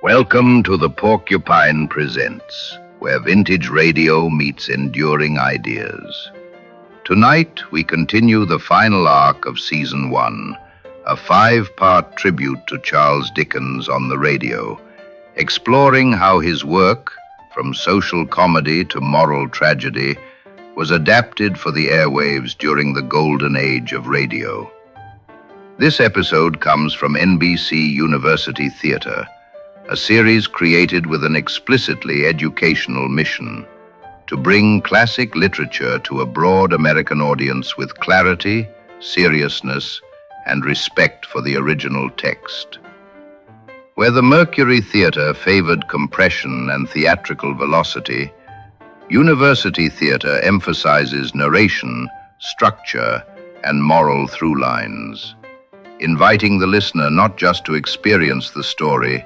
Welcome to the Porcupine Presents, where vintage radio meets enduring ideas. Tonight, we continue the final arc of Season 1, a 5-part tribute to Charles Dickens on the radio, exploring how his work, from social comedy to moral tragedy, was adapted for the airwaves during the golden age of radio. This episode comes from NBC University Theater, a series created with an explicitly educational mission to bring classic literature to a broad American audience with clarity, seriousness, and respect for the original text. Where the Mercury Theatre favored compression and theatrical velocity, University Theater emphasizes narration, structure, and moral through lines, inviting the listener not just to experience the story,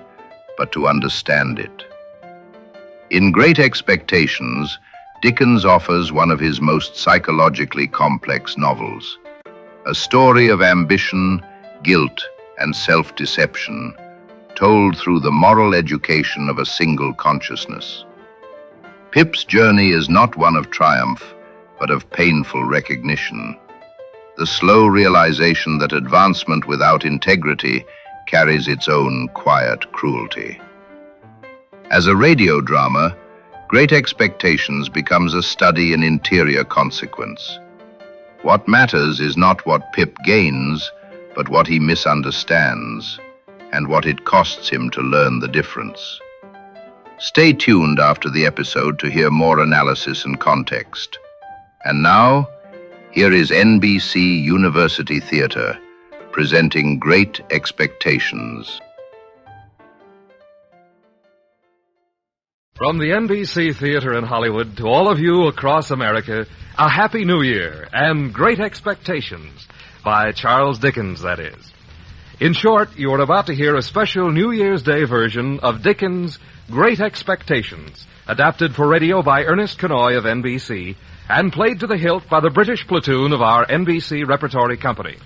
but to understand it. In Great Expectations, Dickens offers one of his most psychologically complex novels, a story of ambition, guilt, and self-deception, told through the moral education of a single consciousness. Pip's journey is not one of triumph, but of painful recognition, the slow realization that advancement without integrity carries its own quiet cruelty. As a radio drama, Great Expectations becomes a study in interior consequence. What matters is not what Pip gains, but what he misunderstands, and what it costs him to learn the difference. Stay tuned after the episode to hear more analysis and context. And now, here is NBC University Theater, presenting Great Expectations. From the NBC Theater in Hollywood to all of you across America, a Happy New Year and Great Expectations, by Charles Dickens, that is. In short, you are about to hear a special New Year's Day version of Dickens' Great Expectations, adapted for radio by Ernest Kenoy of NBC, and played to the hilt by the British platoon of our NBC Repertory Company.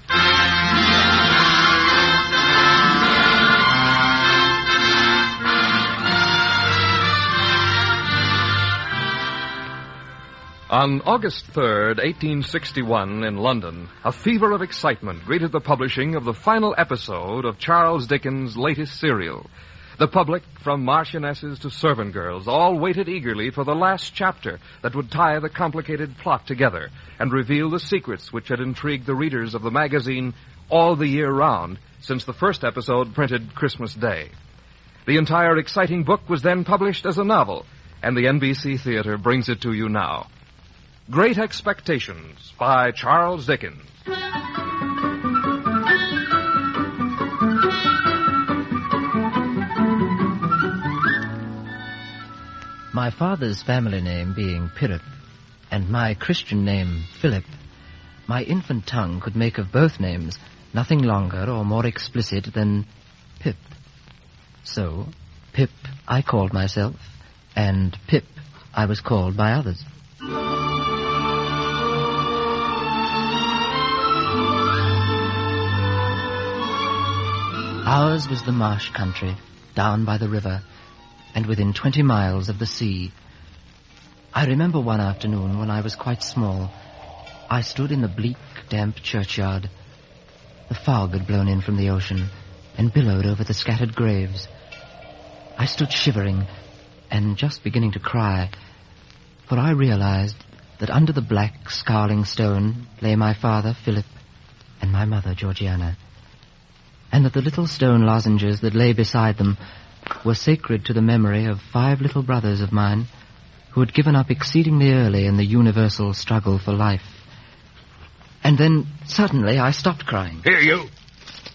On August 3rd, 1861, in London, a fever of excitement greeted the publishing of the final episode of Charles Dickens' latest serial. The public, from marchionesses to servant girls, all waited eagerly for the last chapter that would tie the complicated plot together and reveal the secrets which had intrigued the readers of the magazine all the year round since the first episode printed Christmas Day. The entire exciting book was then published as a novel, and the NBC Theater brings it to you now. Great Expectations by Charles Dickens. My father's family name being Pirrip, and my Christian name Philip, my infant tongue could make of both names nothing longer or more explicit than Pip. So, Pip I called myself, and Pip I was called by others. Ours was the marsh country, down by the river, and within 20 miles of the sea. I remember one afternoon when I was quite small. I stood in the bleak, damp churchyard. The fog had blown in from the ocean and billowed over the scattered graves. I stood shivering and just beginning to cry, for I realized that under the black, scowling stone lay my father, Philip, and my mother, Georgiana, and that the little stone lozenges that lay beside them were sacred to the memory of 5 little brothers of mine who had given up exceedingly early in the universal struggle for life. And then, suddenly, I stopped crying. Here, you.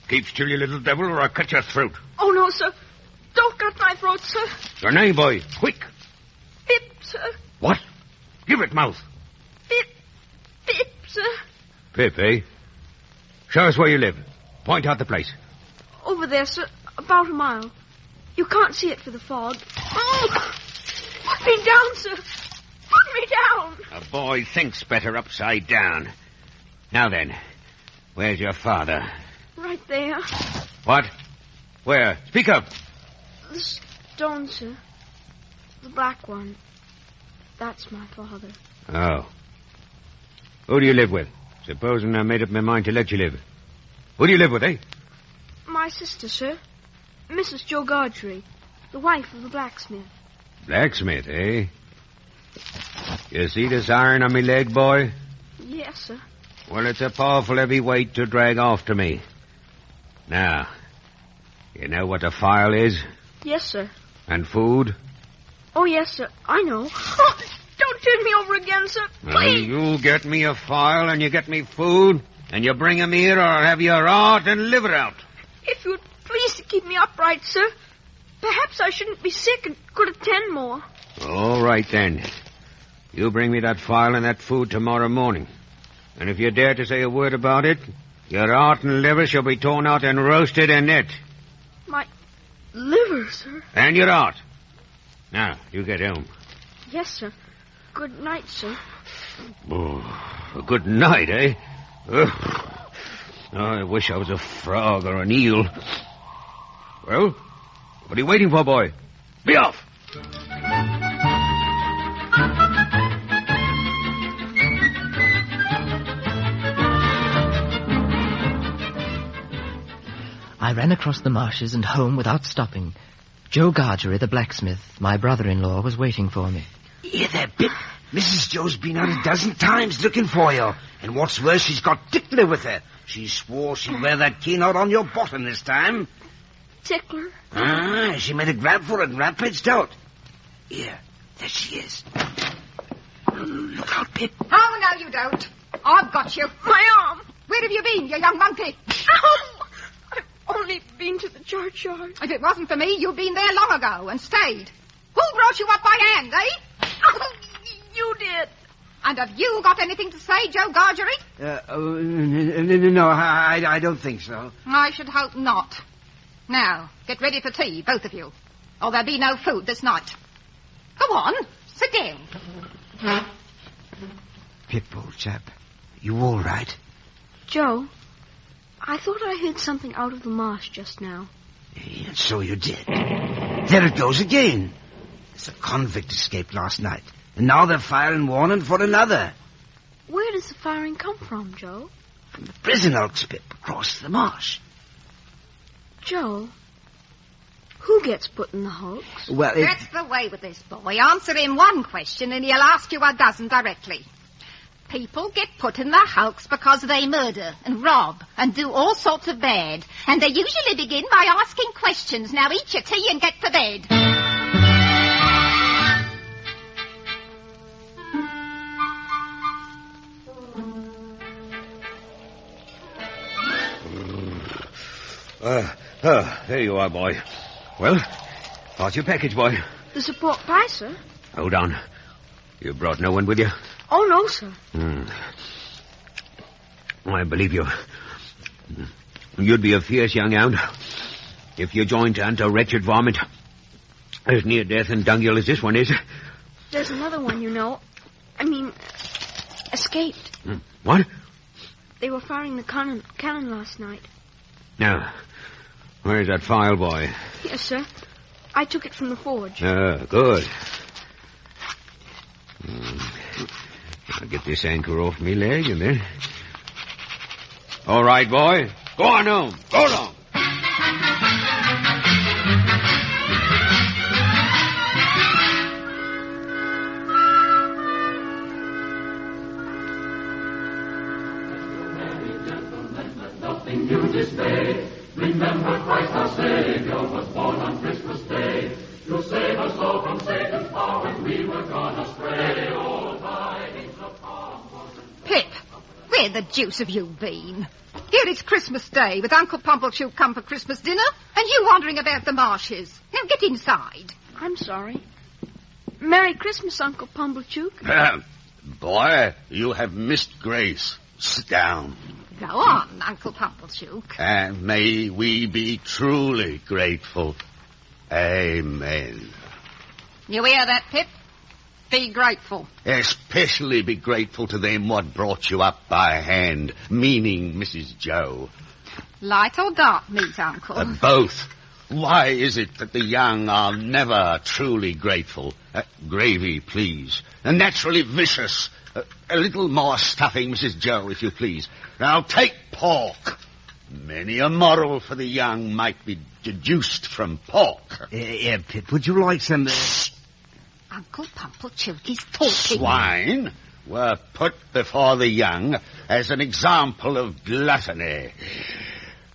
Keep still, you little devil, or I'll cut your throat. Oh, no, sir. Don't cut my throat, sir. Your name, boy. Quick. Pip, sir. What? Give it, mouth. Pip, sir. Pip, eh? Show us where you live. Point out the place. Over there, sir. About a mile. You can't see it for the fog. Oh! Put me down, sir. Put me down. A boy thinks better upside down. Now then, where's your father? Right there. What? Where? Speak up. The stone, sir. The black one. That's my father. Oh. Who do you live with? Supposing I made up my mind to let you live. Who do you live with, eh? My sister, sir. Mrs. Joe Gargery, the wife of the blacksmith. Blacksmith, eh? You see this iron on me leg, boy? Yes, sir. Well, it's a powerful heavy weight to drag off to me. Now, you know what a file is? Yes, sir. And food? Oh, yes, sir. I know. Oh, don't turn me over again, sir. Well, Please. you get me a file and you get me food, and you bring 'em here or I'll have your heart and liver out. If you'd please to keep me upright, sir. Perhaps I shouldn't be sick and could attend more. All right, then. You bring me that file and that food tomorrow morning. And if you dare to say a word about it, your heart and liver shall be torn out and roasted in it. My liver, sir. And your heart. Now, you get home. Yes, sir. Good night, sir. Oh, a good night, eh? Ugh. I wish I was a frog or an eel. Well, what are you waiting for, boy? Be off! I ran across the marshes and home without stopping. Joe Gargery, the blacksmith, my brother-in-law, was waiting for me. Here there, Pip. Mrs. Joe's been out a dozen times looking for you. And what's worse, she's got Tickler with her. She swore she'd wear that key out on your bottom this time. Tickler? Ah, she made a grab for it and ran pitched out. Here, there she is. Look out, Pip. Oh, no, you don't. I've got you. My arm. Where have you been, you young monkey? Ow! I've only been to the churchyard. If it wasn't for me, you'd been there long ago and stayed. Who brought you up by hand, eh? Oh, you did. And have you got anything to say, Joe Gargery? No, I don't think so. I should hope not. Now, get ready for tea, both of you. Or there'll be no food this night. Go on, sit down. Pip, old chap, you all right? Joe, I thought I heard something out of the marsh just now. Yeah, so you did. There it goes again. There's a convict escaped last night. And now they're firing warning for another. Where does the firing come from, Joe? From the prison hulks, Pip, across the marsh. Joe, who gets put in the hulks? Well, That's the way with this boy. Answer him one question and he'll ask you a dozen directly. People get put in the hulks because they murder and rob and do all sorts of bad. And they usually begin by asking questions. Now eat your tea and get to bed. There you are, boy. Well, how's your package, boy? The support pie, sir. Hold on. You brought no one with you? Oh, no, sir. I believe you. You'd be a fierce young hound if you joined to hunt a wretched varmint as near death and dunghill as this one is. There's another one, you know. I mean, escaped. What? They were firing the cannon last night. Now, where's that file, boy? Yes, sir. I took it from the forge. Good. I'll get this anchor off me leg and then... All right, boy. Go on home. Go along. Nothing you dismay. Remember Christ our Savior was born on Christmas Day. To save us all from Satan's power when we were gone astray. All tidings of comfort. Pip, where the deuce have you been? Here it's Christmas Day with Uncle Pumblechook come for Christmas dinner and you wandering about the marshes. Now get inside. I'm sorry. Merry Christmas, Uncle Pumblechook. Boy, you have missed grace. Sit down. Go on, Uncle Pumblechook. And may we be truly grateful. Amen. You hear that, Pip? Be grateful. Especially be grateful to them what brought you up by hand, meaning Mrs. Joe. Light or dark meat, Uncle? Both. Why is it that the young are never truly grateful? Gravy, please. And naturally vicious. A little more stuffing, Mrs. Joe, if you please. Now take pork. Many a moral for the young might be deduced from pork. Pip, would you like some... Uncle Pumplechook is talking. Swine were put before the young as an example of gluttony.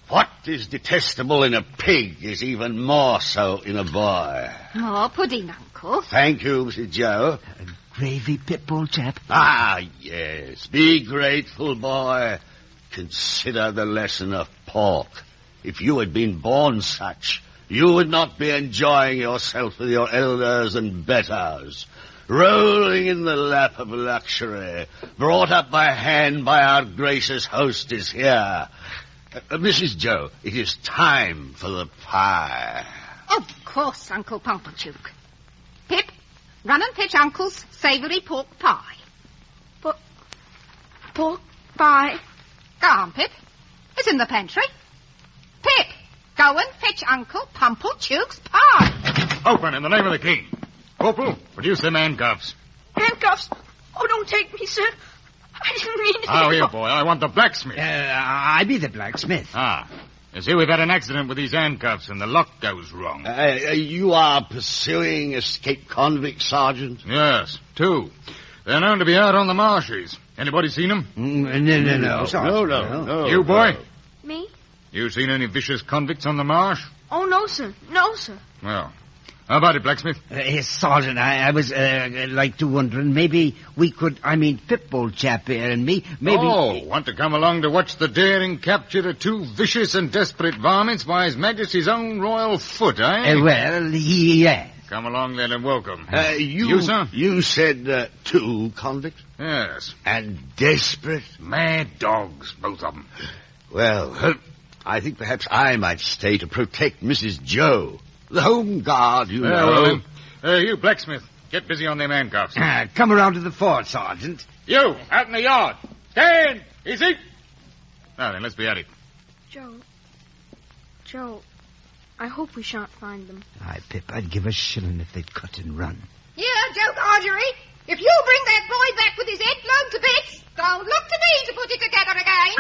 What is detestable in a pig is even more so in a boy. More pudding, Uncle. Thank you, Mrs. Joe. Gravy, Pip, old chap? Ah, yes. Be grateful, boy. Consider the lesson of pork. If you had been born such, you would not be enjoying yourself with your elders and betters, rolling in the lap of luxury, brought up by hand by our gracious hostess here. Mrs. Joe, it is time for the pie. Of course, Uncle Pumplechook. Pip, run and fetch Uncle's savoury pork pie. Pork pie? Go on, Pip. It's in the pantry. Pip, go and fetch Uncle Pumplechook's pie. Open in the name of the king. Corporal, produce them handcuffs. Handcuffs? Oh, don't take me, sir. I didn't mean it. Oh, here, boy. I want the blacksmith. I be the blacksmith. Ah. You see, we've had an accident with these handcuffs, and the lock goes wrong. You are pursuing escaped convicts, Sergeant? Yes, 2. They're known to be out on the marshes. Anybody seen them? No, Sergeant. No. You, boy? Me? You seen any vicious convicts on the marsh? Oh, no, sir. No, sir. Well, how about it, blacksmith? Yes, Sergeant, I was, like to wondering, maybe we could, Pip, old chap here and me, maybe... Oh, want to come along to watch the daring capture of 2 vicious and desperate varmints by His Majesty's own royal foot, eh? Well, yeah. Come along then and welcome. You, sir? You said 2 convicts? Yes. And desperate? Mad dogs, both of them. Well, I think perhaps I might stay to protect Mrs. Joe. The Home Guard, you know. Well, then. You, blacksmith, get busy on them handcuffs. Come around to the fort, Sergeant. You, out in the yard. Stand! Easy! Now then, let's be at it. Joe, I hope we shan't find them. Aye, Pip, I'd give a shilling if they'd cut and run. Yeah, Joe Gargery, if you bring that boy back with his head blown to bits, don't look to me to put it together again.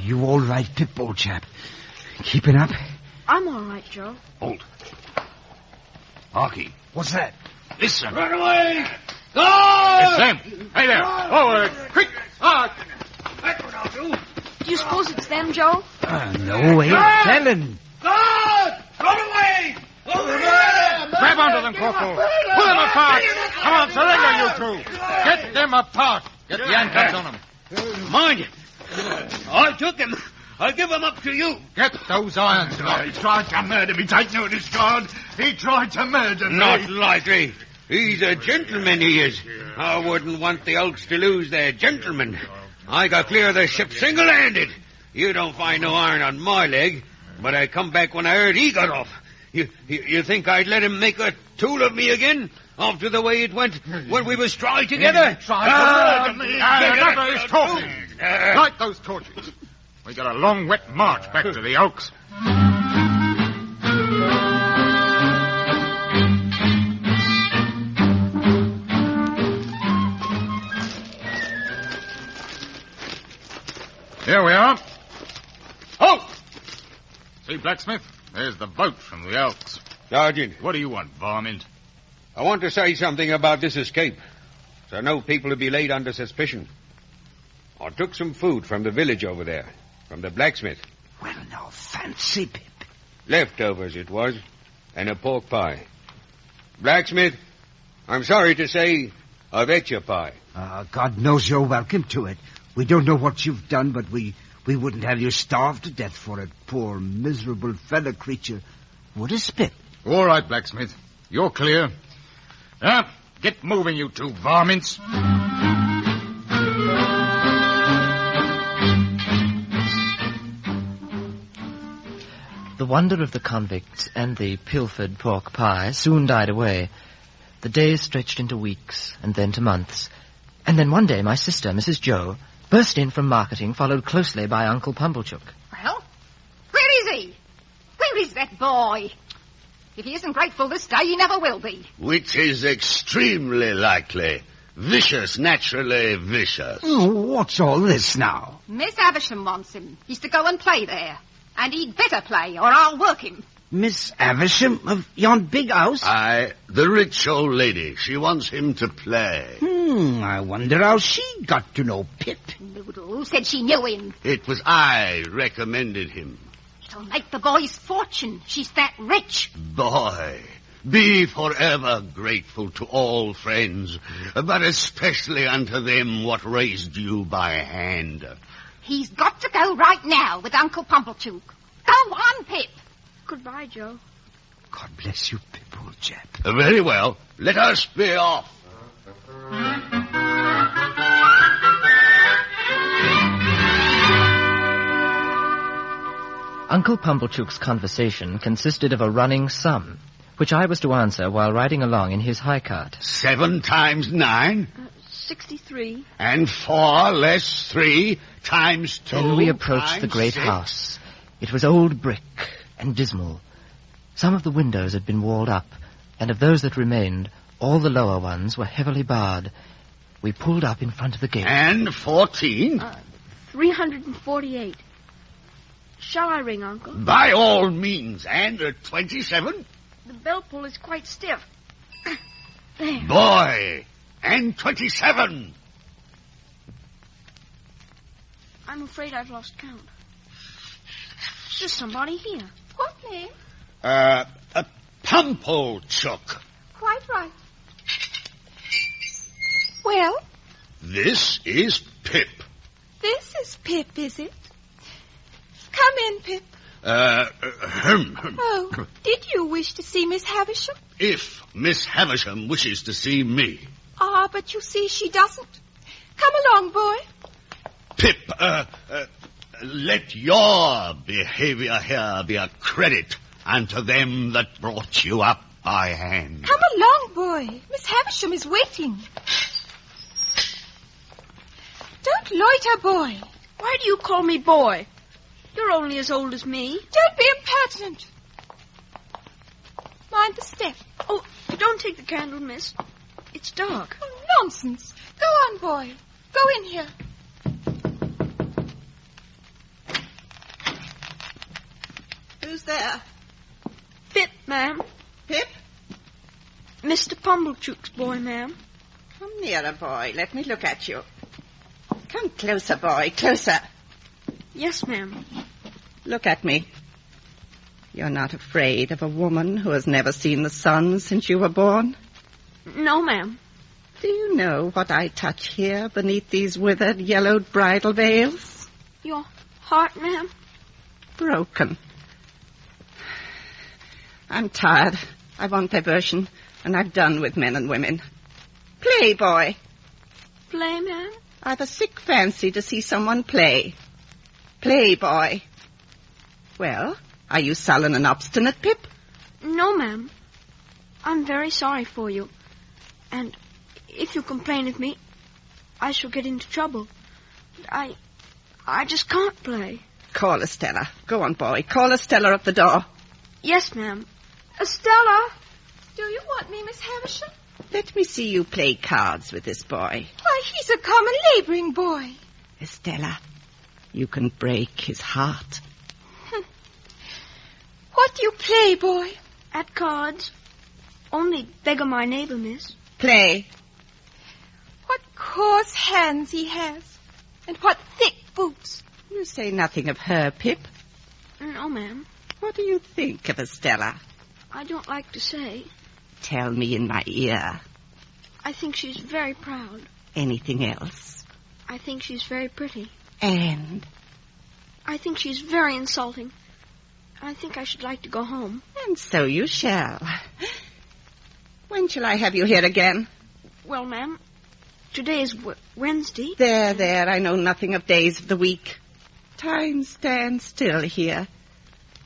You all right, Pip, old chap? Keeping up? I'm all right, Joe. Hold. Harky. What's that? Listen. Run away! Go! It's them. Hey there. Forward. Quick. That's what I'll do. Do you suppose it's them, Joe? No, ain't telling. God! Run away! Over there! Grab onto them, Corporal. Pull them apart. Come on, surrender, you 2. Get them apart. Get the handcuffs on them. Mind you, I took him. I'll give him up to you. Get those irons off. He tried to murder me. Take notice, God. He tried to murder me. Not likely. He's a gentleman, he is. I wouldn't want the Oaks to lose their gentleman. I got clear of the ship single-handed. You don't find no iron on my leg, but I come back when I heard he got off. You think I'd let him make a tool of me again? After the way it went when we was tried together? Enough of this talking. Light those torches. We got a long, wet march back to the Oaks. Here we are. Halt! See, blacksmith? There's the boat from the Elks. Sergeant, What do you want, varmint? I want to say something about this escape, so no people will be laid under suspicion. I took some food from the village over there, from the blacksmith. Well, now, fancy, Pip. Leftovers it was, and a pork pie. Blacksmith, I'm sorry to say, I've ate your pie. God knows you're welcome to it. We don't know what you've done, but we wouldn't have you starved to death for it. Poor, miserable fellow creature. What a spit. All right, blacksmith. You're clear. Get moving, you 2 varmints. The wonder of the convicts and the pilfered pork pie soon died away. The days stretched into weeks and then to months, And then one day my sister, Mrs. Joe, burst in from marketing, followed closely by Uncle Pumblechook. Well, where is he? Where is that boy? If he isn't grateful this day, he never will be. Which is extremely likely. Vicious, naturally vicious. Oh, what's all this now? Miss Havisham wants him. He's to go and play there. And he'd better play, or I'll work him. Miss Havisham of yon big house? Aye, the rich old lady. She wants him to play. I wonder how she got to know Pip. Noodle, who said she knew him? It was I recommended him. It'll make the boy's fortune. She's that rich. Boy, be forever grateful to all friends, but especially unto them what raised you by hand. He's got to go right now with Uncle Pumblechook. Go on, Pip. Goodbye, Joe. God bless you, Pip, old chap. Very well. Let us be off. Uncle Pumblechook's conversation consisted of a running sum, which I was to answer while riding along in his high cart. 7 times 9? 63. And 4 less 3 times 2. Then we approached the great 6. house. It was old brick and dismal. Some of the windows had been walled up, and of those that remained, all the lower ones were heavily barred. We pulled up in front of the gate. And 14? 348. Shall I ring, Uncle? By all means. And 27? The bell pull is quite stiff. There. Boy, and 27. I'm afraid I've lost count. There's somebody here. What name? A Pumblechook. Quite right. Well, This is Pip. this is Pip, is it? Come in, Pip. Oh, did you wish to see Miss Havisham? If Miss Havisham wishes to see me. Ah, but you see she doesn't. Come along, boy. Pip, let your behavior here be a credit unto them that brought you up by hand. Come along, boy. Miss Havisham is waiting. Don't loiter, boy. Why do you call me boy? You're only as old as me. Don't be impertinent. Mind the step. Oh, don't take the candle, miss. It's dark. Oh, nonsense. Go on, boy. Go in here. Who's there? Pip, ma'am. Pip? Mr. Pumblechook's boy, ma'am. Come nearer, boy. Let me look at you. Come closer, boy. Closer. Yes, ma'am. Look at me. You're not afraid of a woman who has never seen the sun since you were born? No, ma'am. Do you know what I touch here beneath these withered, yellowed bridal veils? Your heart, ma'am? Broken. I'm tired. I want diversion, and I've done with men and women. Play, boy. Play, ma'am? I've a sick fancy to see someone play. Play, boy. Well, are you sullen and obstinate, Pip? No, ma'am. I'm very sorry for you. And if you complain of me, I shall get into trouble. I just can't play. Call Estella. Go on, boy. Call Estella at the door. Yes, ma'am. Estella, do you want me, Miss Havisham? Let me see you play cards with this boy. Why, he's a common laboring boy. Estella, you can break his heart. What do you play, boy? At cards. Only beggar my neighbor, miss. Play. What coarse hands he has. And what thick boots. You say nothing of her, Pip. No, ma'am. What do you think of Estella? I don't like to say. Tell me in my ear. I think she's very proud. Anything else? I think she's very pretty. And? I think she's very insulting. I think I should like to go home. And so you shall. When shall I have you here again? Well, ma'am, today is Wednesday. There, I know nothing of days of the week. Time stands still here.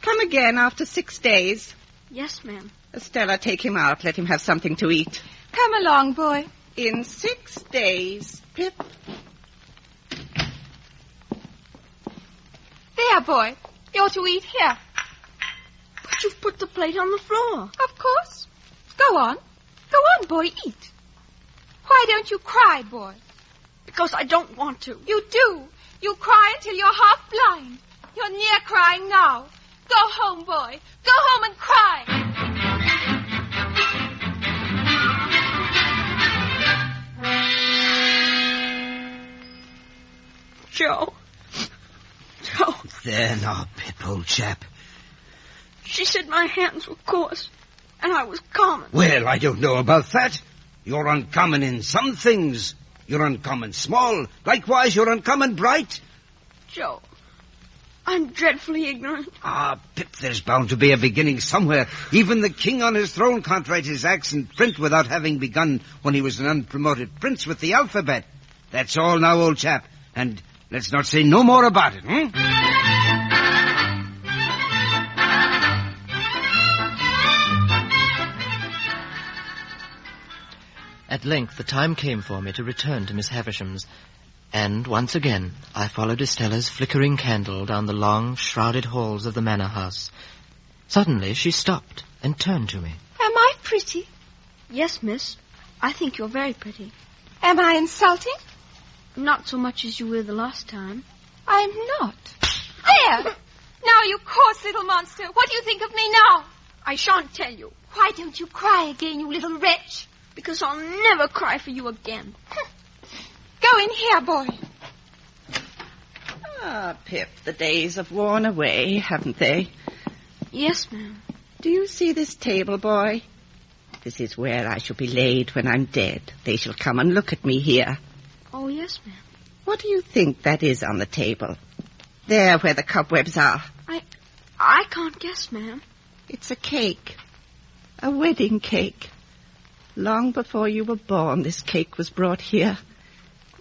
Come again after 6 days. Yes, ma'am. Estella, take him out. Let him have something to eat. Come along, boy. In 6 days, Pip. There, boy. You're to eat here. But you've put the plate on the floor. Of course. Go on. Go on, boy, eat. Why don't you cry, boy? Because I don't want to. You do. You cry until you're half blind. You're near crying now. Go home, boy. Go home and cry. Joe. There now, Pip, old chap. She said my hands were coarse, and I was common. Well, I don't know about that. You're uncommon in some things. You're uncommon small. Likewise, you're uncommon bright. Joe, I'm dreadfully ignorant. Ah, Pip, there's bound to be a beginning somewhere. Even the king on his throne can't write his acts in print without having begun when he was an unpromoted prince with the alphabet. That's all now, old chap. And let's not say no more about it, At length the time came for me to return to Miss Havisham's, and once again I followed Estella's flickering candle down the long, shrouded halls of the manor house. Suddenly she stopped and turned to me. Am I pretty? Yes, miss. I think you're very pretty. Am I insulting? Not so much as you were the last time. I'm not. There! Now, you coarse little monster. What do you think of me now? I shan't tell you. Why don't you cry again, you little wretch? Because I'll never cry for you again. Go in here, boy. Ah, Pip, the days have worn away, haven't they? Yes, ma'am. Do you see this table, boy? This is where I shall be laid when I'm dead. They shall come and look at me here. Oh, yes, ma'am. What do you think that is on the table? There, where the cobwebs are. I can't guess, ma'am. It's a cake. A wedding cake. Long before you were born, this cake was brought here.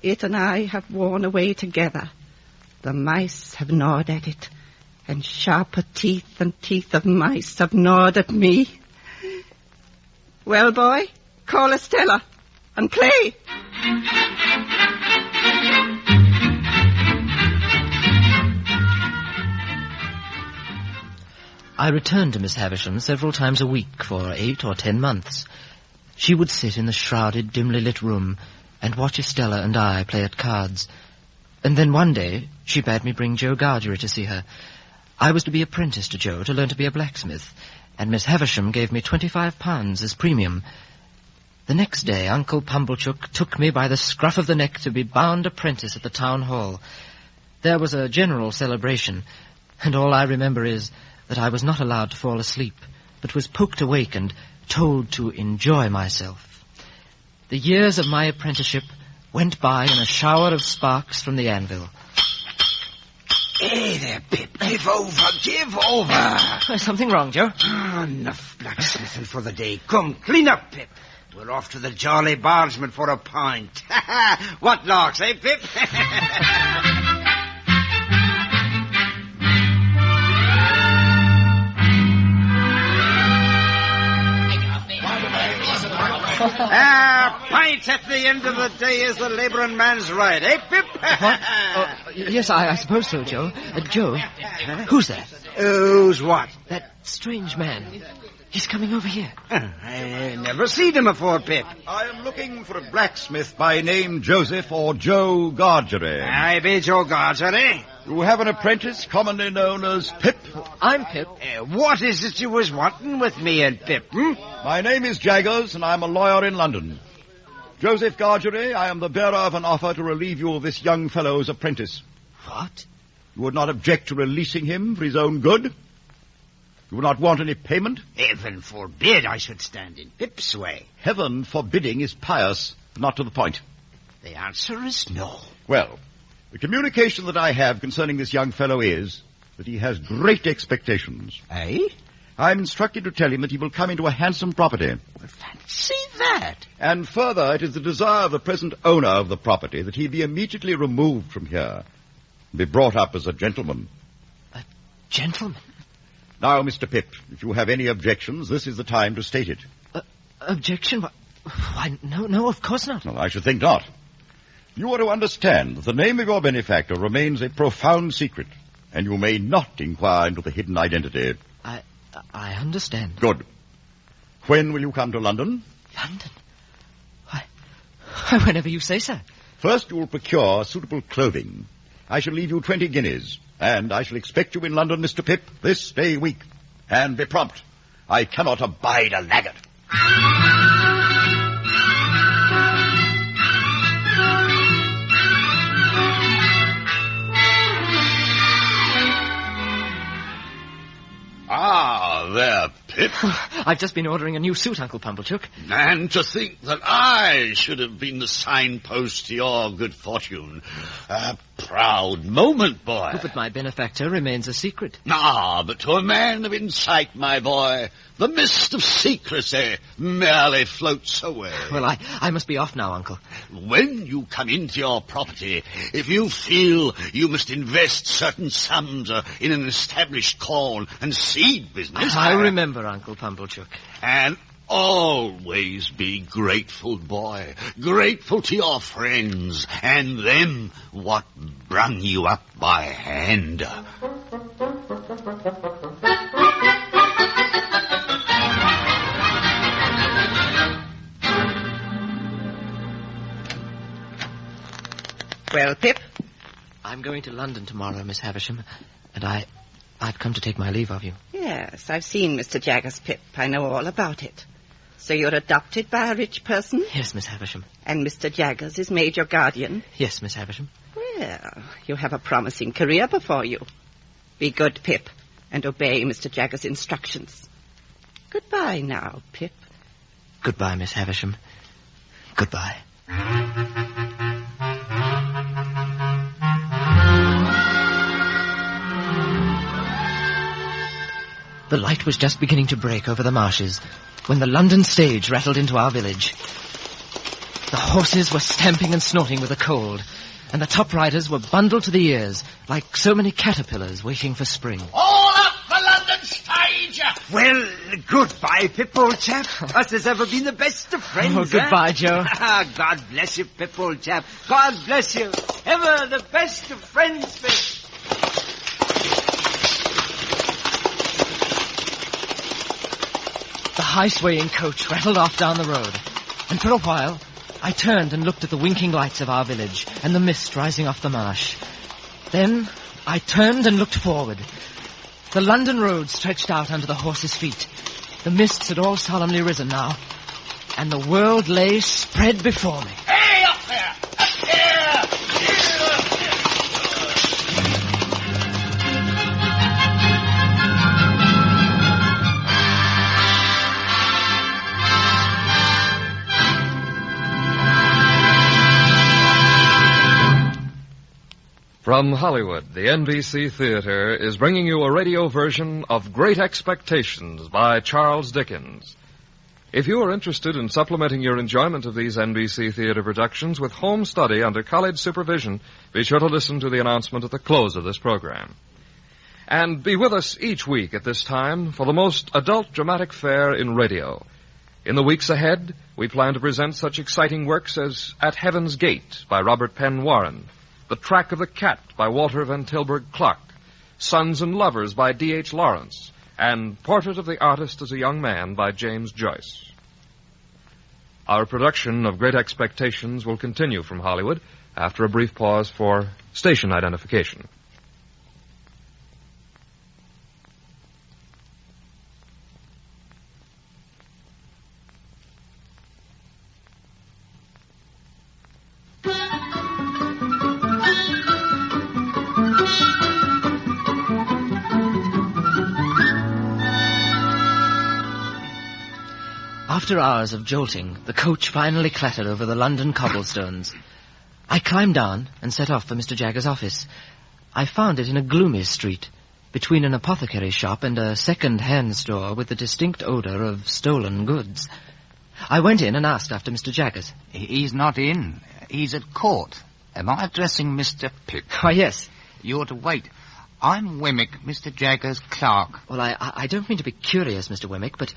It and I have worn away together. The mice have gnawed at it, and sharper teeth and teeth of mice have gnawed at me. Well, boy, call Estella and play. I returned to Miss Havisham several times a week for 8 or 10 months. She would sit in the shrouded, dimly lit room and watch Estella and I play at cards. And then one day she bade me bring Joe Gargery to see her. I was to be apprenticed to Joe to learn to be a blacksmith, and Miss Havisham gave me £25 as premium. The next day Uncle Pumblechook took me by the scruff of the neck to be bound apprentice at the town hall. There was a general celebration, and all I remember is that I was not allowed to fall asleep, but was poked awake and told to enjoy myself. The years of my apprenticeship went by in a shower of sparks from the anvil. Hey there, Pip. Give over. Something wrong, Joe? Enough blacksmithing for the day. Come, clean up, Pip. We're off to the Jolly Bargeman for a pint. What larks, eh, Pip? Pint at the end of the day is the labouring man's right, eh, Pip? What? Yes, I suppose so, Joe. Joe, who's that? Who's what? That strange man. He's coming over here. I never seen him before, Pip. I am looking for a blacksmith by name Joseph or Joe Gargery. I be Joe Gargery. You have an apprentice commonly known as Pip. I'm Pip. What is it you was wanting with me and Pip, My name is Jaggers, and I'm a lawyer in London. Joseph Gargery, I am the bearer of an offer to relieve you of this young fellow's apprentice. What? You would not object to releasing him for his own good? You would not want any payment? Heaven forbid I should stand in Pip's way. Heaven forbidding is pious, not to the point. The answer is no. Well, the communication that I have concerning this young fellow is that he has great expectations. Eh? I'm instructed to tell him that he will come into a handsome property. Well, fancy that. And further, it is the desire of the present owner of the property that he be immediately removed from here and be brought up as a gentleman. A gentleman? Now, Mr. Pip, if you have any objections, this is the time to state it. Objection? Why, no, of course not. Well, I should think not. You are to understand that the name of your benefactor remains a profound secret, and you may not inquire into the hidden identity. I understand. Good. When will you come to London? London? Why, whenever you say so. First, you will procure suitable clothing. I shall leave you 20 guineas, and I shall expect you in London, Mr. Pip, this day week. And be prompt. I cannot abide a laggard. Ah, there, Pip. I've just been ordering a new suit, Uncle Pumblechook. And to think that I should have been the signpost to your good fortune. A proud moment, boy. But my benefactor remains a secret. Ah, but to a man of insight, my boy, the mist of secrecy merely floats away. Well, I must be off now, Uncle. When you come into your property, if you feel you must invest certain sums in an established corn and seed business... I remember, Uncle Pumblechook. And always be grateful, boy. Grateful to your friends and them what brung you up by hand. Well, Pip? I'm going to London tomorrow, Miss Havisham, and I've come to take my leave of you. Yes, I've seen Mr. Jaggers, Pip. I know all about it. So you're adopted by a rich person? Yes, Miss Havisham. And Mr. Jaggers is made your guardian? Yes, Miss Havisham. Well, you have a promising career before you. Be good, Pip, and obey Mr. Jaggers' instructions. Goodbye now, Pip. Goodbye, Miss Havisham. Goodbye. The light was just beginning to break over the marshes when the London stage rattled into our village. The horses were stamping and snorting with the cold, and the top riders were bundled to the ears like so many caterpillars waiting for spring. All up the London stage! Well, goodbye, Pip, old chap. Us has ever been the best of friends. Oh, goodbye, Joe. God bless you, Pip, old chap. God bless you. Ever the best of friends, Pip. The high-swaying coach rattled off down the road, and for a while I turned and looked at the winking lights of our village and the mist rising off the marsh. Then I turned and looked forward. The London road stretched out under the horses' feet. The mists had all solemnly risen now, and the world lay spread before me. Hey, up there! Up here! From Hollywood, the NBC Theater is bringing you a radio version of Great Expectations by Charles Dickens. If you are interested in supplementing your enjoyment of these NBC Theater productions with home study under college supervision, be sure to listen to the announcement at the close of this program. And be with us each week at this time for the most adult dramatic fare in radio. In the weeks ahead, we plan to present such exciting works as At Heaven's Gate by Robert Penn Warren, The Track of the Cat by Walter Van Tilburg Clark, Sons and Lovers by D.H. Lawrence, and Portrait of the Artist as a Young Man by James Joyce. Our production of Great Expectations will continue from Hollywood after a brief pause for station identification. After hours of jolting, the coach finally clattered over the London cobblestones. I climbed down and set off for Mr. Jaggers' office. I found it in a gloomy street, between an apothecary shop and a second-hand store with the distinct odor of stolen goods. I went in and asked after Mr. Jaggers. He's not in. He's at court. Am I addressing Mr. Pip? Oh, yes. You're to wait. I'm Wemmick, Mr. Jaggers' clerk. Well, I don't mean to be curious, Mr. Wemmick, but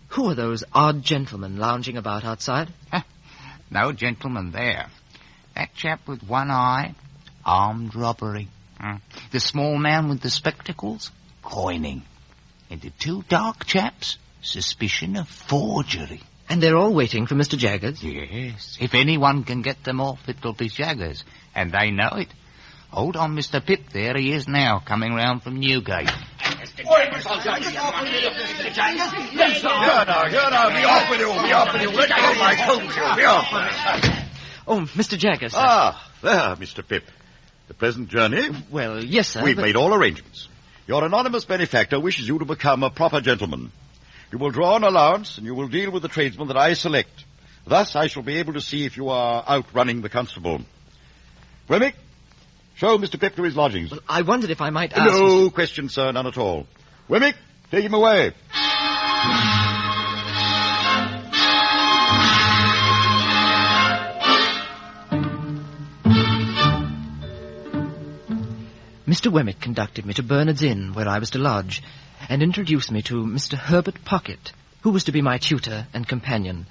who are those odd gentlemen lounging about outside? No gentlemen there. That chap with one eye, armed robbery. The small man with the spectacles, coining. And the two dark chaps, suspicion of forgery. And they're all waiting for Mr. Jaggers? Yes. If anyone can get them off, it'll be Jaggers. And they know it. Hold on, Mr. Pip. There he is now, coming round from Newgate. Here now, be off with you. Let go of my coat, be off. Oh, Mr. Jaggers, sir. Ah, there, Mr. Pip. The pleasant journey? Well, yes, sir. We've made all arrangements. Your anonymous benefactor wishes you to become a proper gentleman. You will draw an allowance, and you will deal with the tradesmen that I select. Thus, I shall be able to see if you are outrunning the constable. Wemmick, show Mr. Pip to his lodgings. Well, I wondered if I might ask... No question, sir, none at all. Wemmick, take him away. Mr. Wemmick conducted me to Bernard's Inn, where I was to lodge, and introduced me to Mr. Herbert Pocket, who was to be my tutor and companion.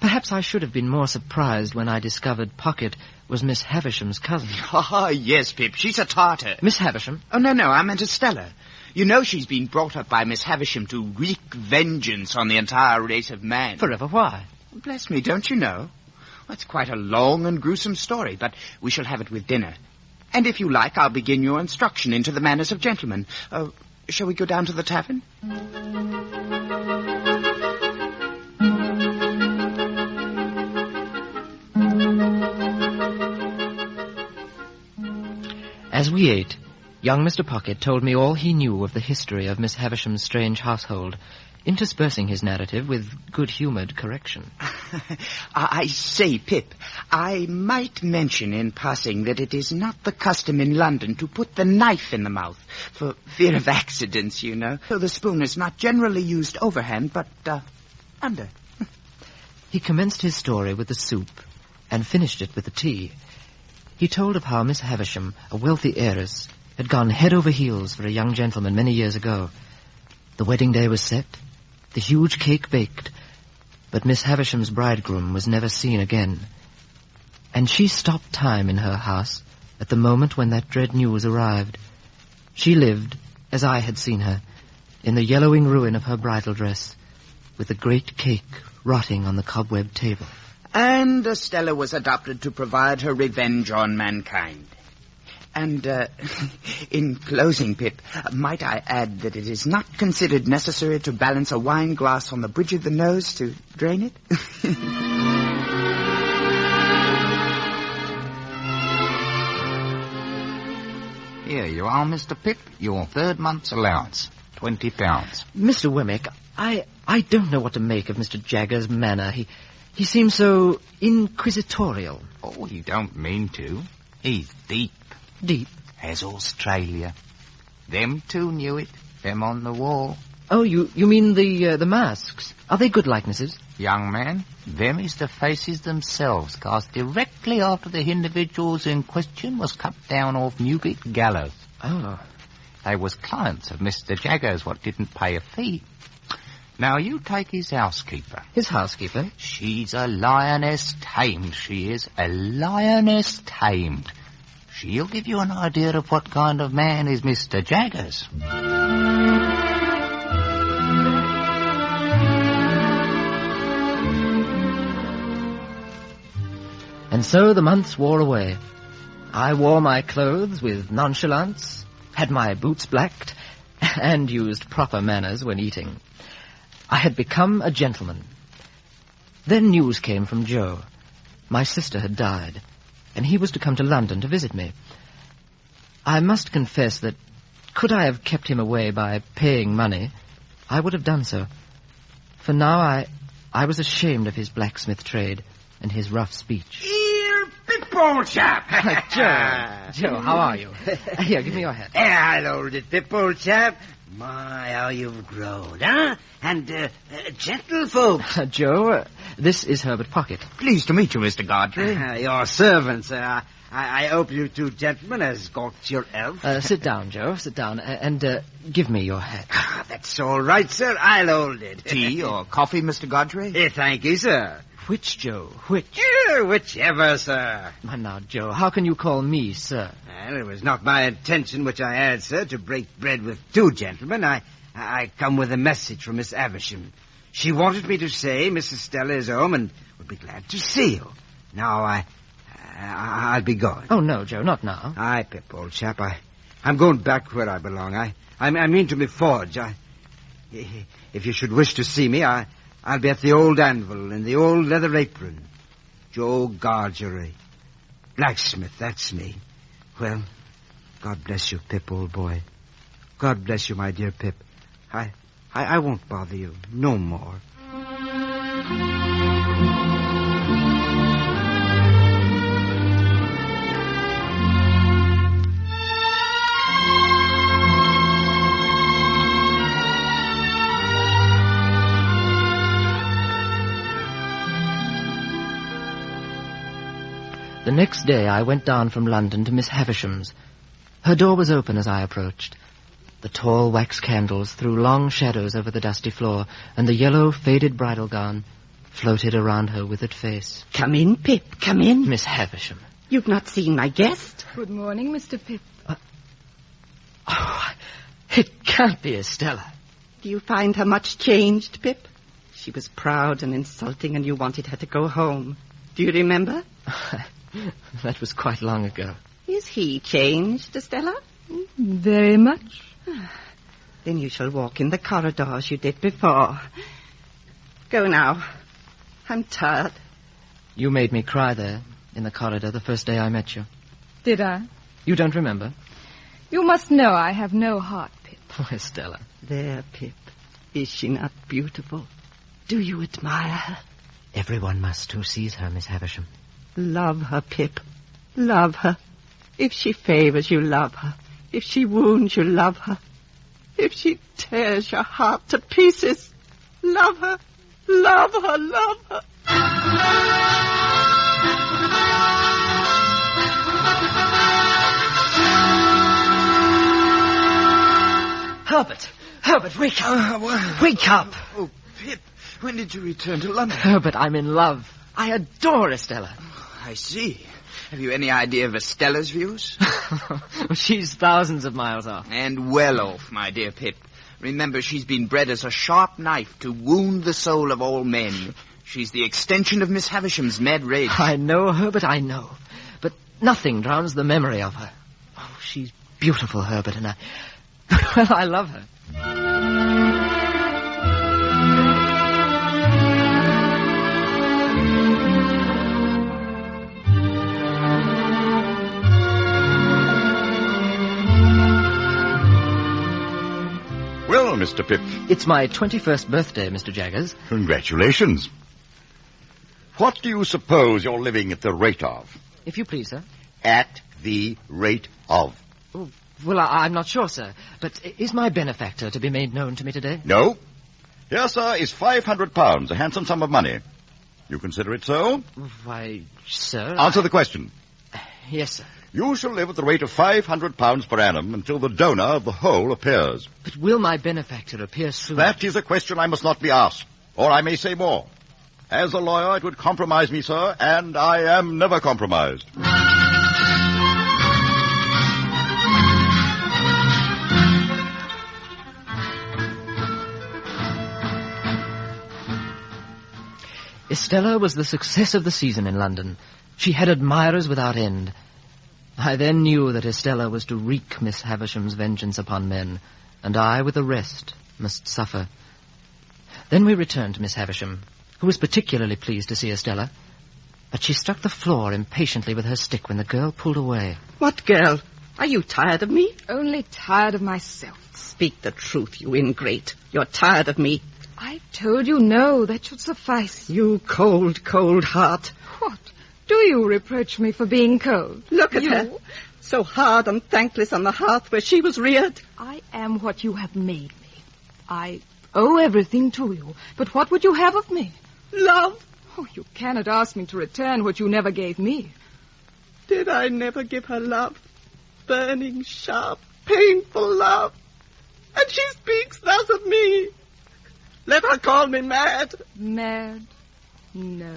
Perhaps I should have been more surprised when I discovered Pocket was Miss Havisham's cousin. Oh, yes, Pip. She's a Tartar. Miss Havisham? Oh, no, I meant Estella. You know she's been brought up by Miss Havisham to wreak vengeance on the entire race of man. Forever, why? Bless me, don't you know? Well, it's quite a long and gruesome story, but we shall have it with dinner. And if you like, I'll begin your instruction into the manners of gentlemen. Shall we go down to the tavern? As we ate, young Mr. Pocket told me all he knew of the history of Miss Havisham's strange household, interspersing his narrative with good-humoured correction. I say, Pip, I might mention in passing that it is not the custom in London to put the knife in the mouth, for fear of accidents, you know. So the spoon is not generally used overhand, but, under. He commenced his story with the soup, and finished it with the tea. He told of how Miss Havisham, a wealthy heiress, had gone head over heels for a young gentleman many years ago. The wedding day was set, the huge cake baked, but Miss Havisham's bridegroom was never seen again. And she stopped time in her house at the moment when that dread news arrived. She lived, as I had seen her, in the yellowing ruin of her bridal dress, with the great cake rotting on the cobweb table. And Estella was adopted to provide her revenge on mankind. And, in closing, Pip, might I add that it is not considered necessary to balance a wine glass on the bridge of the nose to drain it? Here you are, Mr. Pip. Your 3rd month's allowance. £20. Mr. Wemmick, I don't know what to make of Mr. Jaggers' manner. He seems so inquisitorial. Oh, you don't mean to. He's deep. Deep? As Australia. Them two knew it. Them on the wall. Oh, you mean the masks? Are they good likenesses? Young man, them is the faces themselves, cast directly after the individuals in question was cut down off Newgate gallows. Oh. They was clients of Mr. Jaggers what didn't pay a fee. Now, you take his housekeeper. His housekeeper? She's a lioness tamed, she is. A lioness tamed. She'll give you an idea of what kind of man is Mr. Jaggers. And so the months wore away. I wore my clothes with nonchalance, had my boots blacked, and used proper manners when eating. I had become a gentleman. Then news came from Joe. My sister had died, and he was to come to London to visit me. I must confess that, could I have kept him away by paying money, I would have done so. For now I was ashamed of his blacksmith trade and his rough speech. Here, Pip, old chap. Joe, how are you? Here, give me your hat. I'll hold it, Pip, old chap. My, how you've grown, huh? And, gentlefolks. Joe, this is Herbert Pocket. Pleased to meet you, Mr. Godfrey. Your servant, sir. I hope you two gentlemen has got your health. Sit down, Joe, sit down, and give me your hat. That's all right, sir. I'll hold it. Tea or coffee, Mr. Godfrey? Thank you, sir. Which, Joe? Which? Whichever, sir. Now, Joe, how can you call me sir? Well, it was not my intention, which I had, sir, to break bread with two gentlemen. I come with a message from Miss Avisham. She wanted me to say Mrs. Stella is home and would be glad to see you. Now, I'll be going. Oh, no, Joe, not now. Aye, Pip, old chap. I'm going back where I belong. I mean to me forge. If you should wish to see me, I'll be at the old anvil in the old leather apron. Joe Gargery. Blacksmith, that's me. Well, God bless you, Pip, old boy. God bless you, my dear Pip. I won't bother you no more. The next day I went down from London to Miss Havisham's. Her door was open as I approached. The tall wax candles threw long shadows over the dusty floor, and the yellow, faded bridal gown floated around her withered face. Come in, Pip, come in. Miss Havisham. You've not seen my guest? Good morning, Mr. Pip. It can't be Estella. Do you find her much changed, Pip? She was proud and insulting, and you wanted her to go home. Do you remember? That was quite long ago. Is he changed, Estella? Very much. Then you shall walk in the corridor as you did before. Go now. I'm tired. You made me cry there, in the corridor, the first day I met you. Did I? You don't remember? You must know I have no heart, Pip. Oh, Estella. There, Pip. Is she not beautiful? Do you admire her? Everyone must who sees her, Miss Havisham. Love her, Pip. Love her. If she favors you, love her. If she wounds you, love her. If she tears your heart to pieces, love her. Love her, love her. Herbert, wake up. Wake up. Oh, Pip, when did you return to London? Herbert, I'm in love. I adore Estella. I see. Have you any idea of Estella's views? She's thousands of miles off. And well off, my dear Pip. Remember, she's been bred as a sharp knife to wound the soul of all men. She's the extension of Miss Havisham's mad rage. I know, Herbert, I know. But nothing drowns the memory of her. Oh, she's beautiful, Herbert, and I love her. Well, Mr. Pip. It's my 21st birthday, Mr. Jaggers. Congratulations. What do you suppose you're living at the rate of? If you please, sir. At the rate of? Oh, well, I'm not sure, sir. But is my benefactor to be made known to me today? No. Here, sir, is £500, a handsome sum of money. You consider it so? Why, sir... Answer the question. Yes, sir. You shall live at the rate of £500 per annum until the donor of the whole appears. But will my benefactor appear soon? That is a question I must not be asked. Or I may say more. As a lawyer, it would compromise me, sir, and I am never compromised. Estella was the success of the season in London. She had admirers without end. I then knew that Estella was to wreak Miss Havisham's vengeance upon men, and I, with the rest, must suffer. Then we returned to Miss Havisham, who was particularly pleased to see Estella, but she struck the floor impatiently with her stick when the girl pulled away. What girl? Are you tired of me? Only tired of myself. Speak the truth, you ingrate. You're tired of me. I've told you no, that should suffice. You cold, cold heart. What? Do you reproach me for being cold? Look at her. So hard and thankless on the hearth where she was reared. I am what you have made me. I owe everything to you. But what would you have of me? Love. Oh, you cannot ask me to return what you never gave me. Did I never give her love? Burning, sharp, painful love. And she speaks thus of me. Let her call me mad. Mad? No.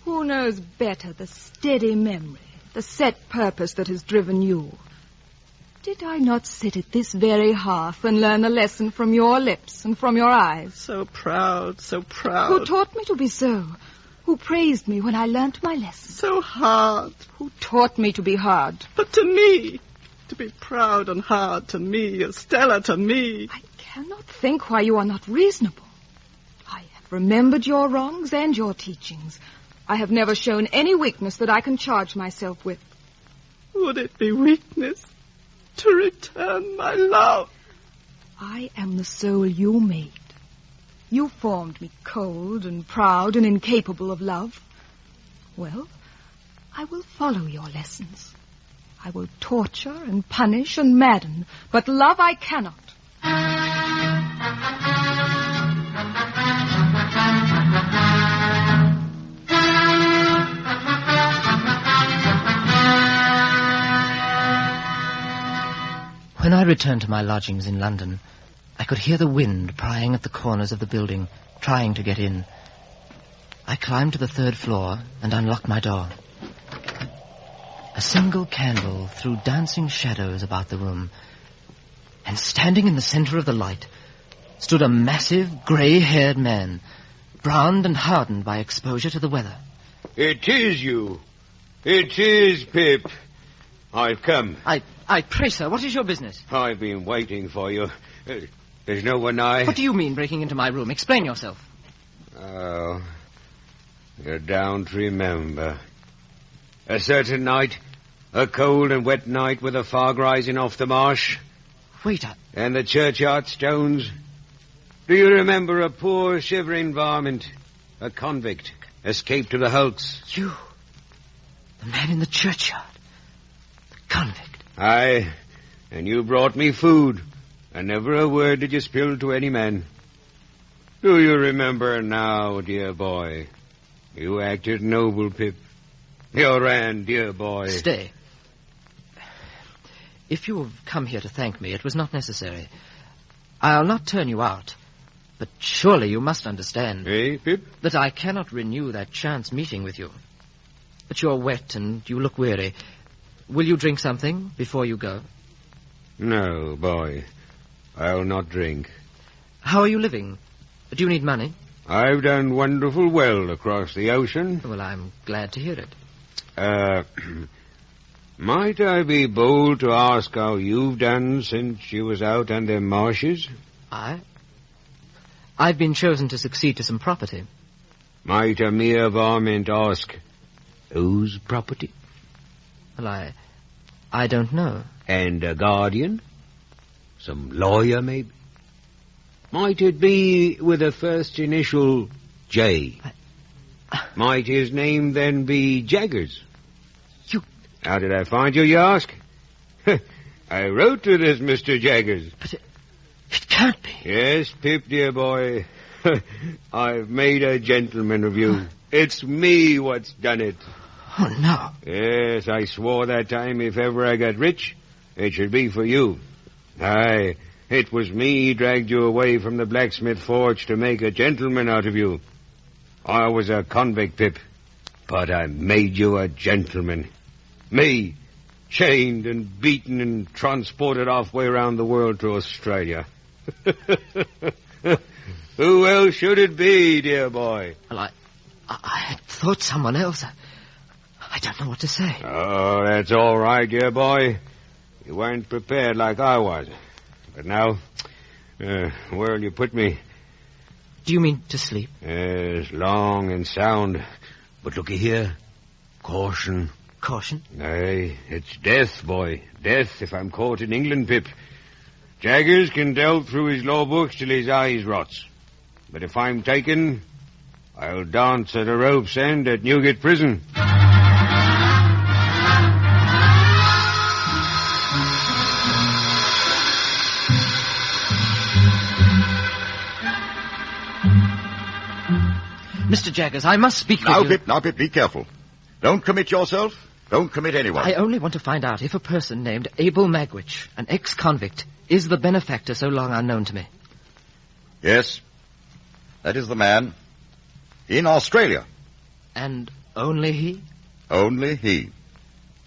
Who knows better the steady memory, the set purpose that has driven you? Did I not sit at this very hearth and learn a lesson from your lips and from your eyes? So proud, so proud. Who taught me to be so? Who praised me when I learnt my lesson? So hard. Who taught me to be hard? But to me, to be proud and hard to me, Estella, to me. I cannot think why you are not reasonable. I have remembered your wrongs and your teachings. I have never shown any weakness that I can charge myself with. Would it be weakness to return my love? I am the soul you made. You formed me cold and proud and incapable of love. Well, I will follow your lessons. I will torture and punish and madden, but love I cannot. When I returned to my lodgings in London, I could hear the wind prying at the corners of the building, trying to get in. I climbed to the 3rd floor and unlocked my door. A single candle threw dancing shadows about the room, and standing in the center of the light stood a massive, grey-haired man, browned and hardened by exposure to the weather. It is you. It is Pip. I've come. I pray, sir, what is your business? I've been waiting for you. There's no one nigh. What do you mean, breaking into my room? Explain yourself. Oh, you're down to remember. A certain night, a cold and wet night with a fog rising off the marsh. Wait, And the churchyard stones. Do you remember a poor shivering varmint, a convict, escaped to the hulks? You, the man in the churchyard, the convict. Aye, and you brought me food, and never a word did you spill to any man. Do you remember now, dear boy? You acted noble, Pip. You ran, dear boy. Stay. If you have come here to thank me, it was not necessary. I'll not turn you out, but surely you must understand... Eh, Pip? ...that I cannot renew that chance meeting with you. But you're wet and you look weary. Will you drink something before you go? No, boy. I'll not drink. How are you living? Do you need money? I've done wonderful well across the ocean. Well, I'm glad to hear it. Might I be bold to ask how you've done since you was out on them marshes? I've been chosen to succeed to some property. Might a mere varmint ask, whose property? Well, I don't know. And a guardian? Some lawyer, maybe? Might it be with a first initial J? Might his name then be Jaggers? You... How did I find you, you ask? I wrote to this Mr. Jaggers. But it can't be. Yes, Pip, dear boy. I've made a gentleman of you. It's me what's done it. Oh, no. Yes, I swore that time if ever I got rich, it should be for you. Aye, it was me dragged you away from the blacksmith forge to make a gentleman out of you. I was a convict, Pip, but I made you a gentleman. Me, chained and beaten and transported halfway around the world to Australia. Who else should it be, dear boy? Well, I had thought someone else. I don't know what to say. Oh, that's all right, dear boy. You weren't prepared like I was. But now, where'll you put me? Do you mean to sleep? Yes, long and sound. But looky here. Caution. Caution? Aye, it's death, boy. Death if I'm caught in England, Pip. Jaggers can delve through his law books till his eyes rots. But if I'm taken, I'll dance at a rope's end at Newgate Prison. Mr. Jaggers, I must speak with you. Now, Pip, be careful. Don't commit yourself. Don't commit anyone. I only want to find out if a person named Abel Magwitch, an ex-convict, is the benefactor so long unknown to me. Yes, that is the man. In Australia. And Only he? Only he.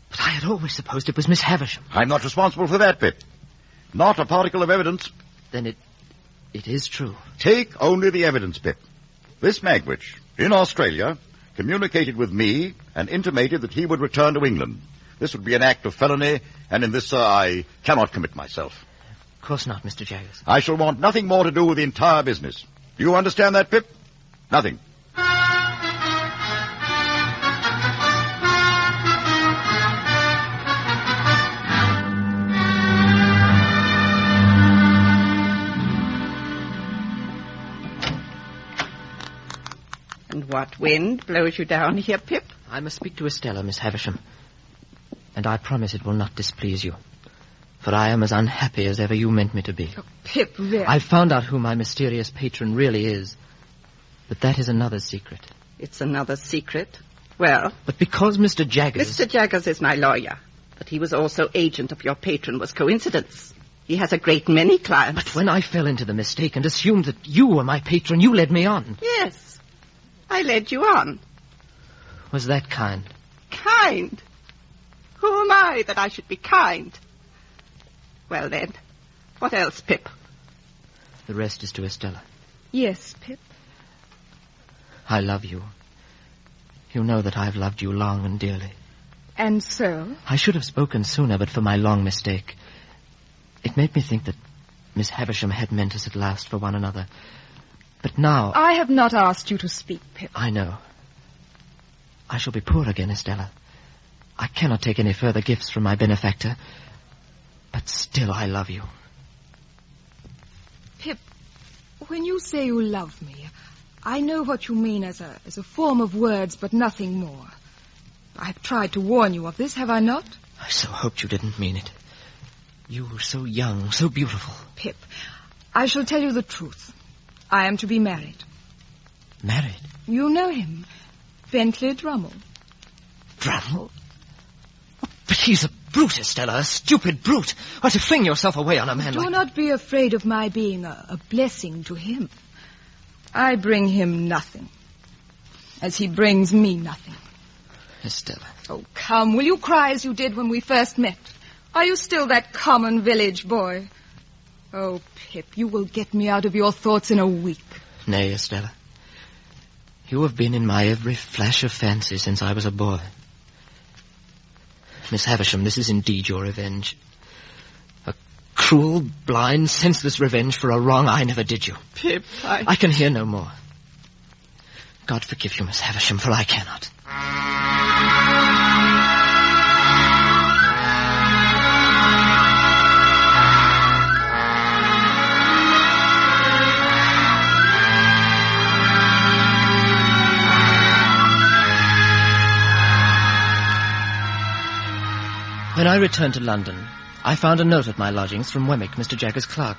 But I had always supposed it was Miss Havisham. I'm not responsible for that, Pip. Not a particle of evidence. Then it is true. Take only the evidence, Pip. This Magwitch, in Australia, communicated with me and intimated that he would return to England. This would be an act of felony, and in this, sir, I cannot commit myself. Of course not, Mr. Jaggers. I shall want nothing more to do with the entire business. Do you understand that, Pip? Nothing. And what wind blows you down here, Pip? I must speak to Estella, Miss Havisham. And I promise it will not displease you. For I am as unhappy as ever you meant me to be. Oh, Pip, really. I've found out who my mysterious patron really is. But that is another secret. It's another secret? Well... But because Mr. Jaggers... Mr. Jaggers is my lawyer. But he was also agent of your patron was coincidence. He has a great many clients. But when I fell into the mistake and assumed that you were my patron, you led me on. Yes. I led you on. Was that kind? Kind? Who am I that I should be kind? Well, then, what else, Pip? The rest is to Estella. Yes, Pip. I love you. You know that I've loved you long and dearly. And so? I should have spoken sooner, but for my long mistake. It made me think that Miss Havisham had meant us at last for one another. But now... I have not asked you to speak, Pip. I know. I shall be poor again, Estella. I cannot take any further gifts from my benefactor. But still I love you. Pip, when you say you love me, I know what you mean as a form of words, but nothing more. I've tried to warn you of this, have I not? I so hoped you didn't mean it. You were so young, so beautiful. Pip, I shall tell you the truth. I am to be married. Married? You know him. Bentley Drummle. Drummle? But he's a brute, Estella, a stupid brute. Why, to fling yourself away on a man like... Do not be afraid of my being a blessing to him. I bring him nothing, as he brings me nothing. Estella. Oh, come, will you cry as you did when we first met? Are you still that common village boy? Oh, Pip, you will get me out of your thoughts in a week. Nay, Estella. You have been in my every flash of fancy since I was a boy. Miss Havisham, this is indeed your revenge. A cruel, blind, senseless revenge for a wrong I never did you. Pip, I can hear no more. God forgive you, Miss Havisham, for I cannot. When I returned to London, I found a note at my lodgings from Wemmick, Mr. Jaggers' clerk.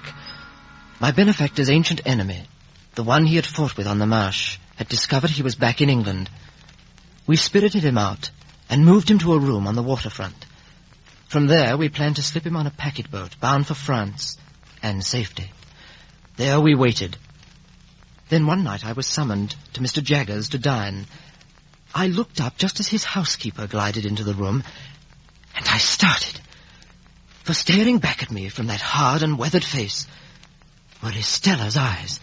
My benefactor's ancient enemy, the one he had fought with on the marsh, had discovered he was back in England. We spirited him out and moved him to a room on the waterfront. From there, we planned to slip him on a packet boat bound for France and safety. There we waited. Then one night I was summoned to Mr. Jaggers to dine. I looked up just as his housekeeper glided into the room, and I started. For staring back at me from that hard and weathered face were Estella's eyes.